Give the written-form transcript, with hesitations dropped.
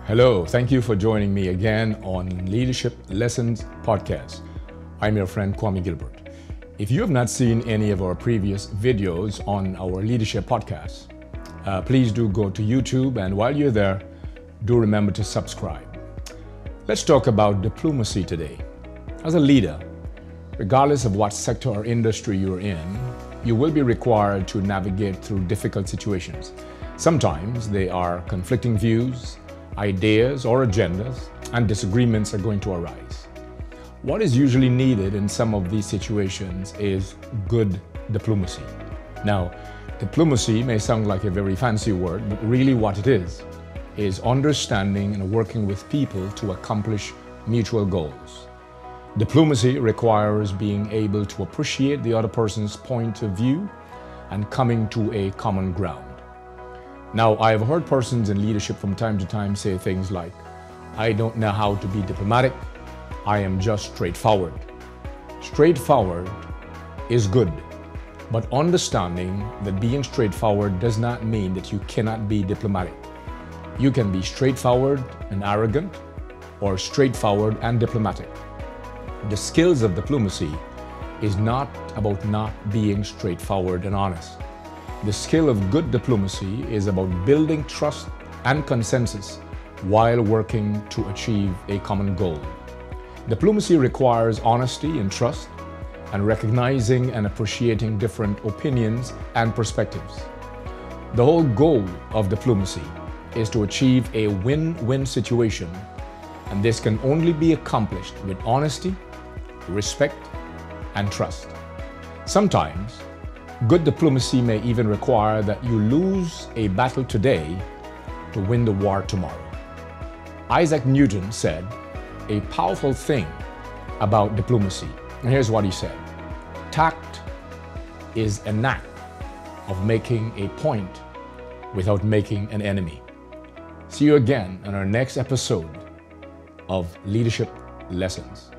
Hello, thank you for joining me again on Leadership Lessons Podcast. I'm your friend Kwame Gilbert. If you have not seen any of our previous videos on our leadership podcast, please do go to YouTube, and while you're there, do remember to subscribe. Let's talk about diplomacy today. As a leader, regardless of what sector or industry you're in, you will be required to navigate through difficult situations. Sometimes they are conflicting views, ideas or agendas, and disagreements are going to arise. What is usually needed in some of these situations is good diplomacy. Now, diplomacy may sound like a very fancy word, but really what it is understanding and working with people to accomplish mutual goals. Diplomacy requires being able to appreciate the other person's point of view and coming to a common ground. Now, I have heard persons in leadership from time to time say things like, I don't know how to be diplomatic, I am just straightforward. Straightforward is good, but understanding that being straightforward does not mean that you cannot be diplomatic. You can be straightforward and arrogant, or straightforward and diplomatic. The skills of diplomacy is not about not being straightforward and honest. The skill of good diplomacy is about building trust and consensus while working to achieve a common goal. Diplomacy requires honesty and trust, and recognizing and appreciating different opinions and perspectives. The whole goal of diplomacy is to achieve a win-win situation, and this can only be accomplished with honesty, respect, and trust. Sometimes, good diplomacy may even require that you lose a battle today to win the war tomorrow. Isaac Newton said a powerful thing about diplomacy, and here's what he said: tact is an act of making a point without making an enemy. See you again on our next episode of Leadership Lessons.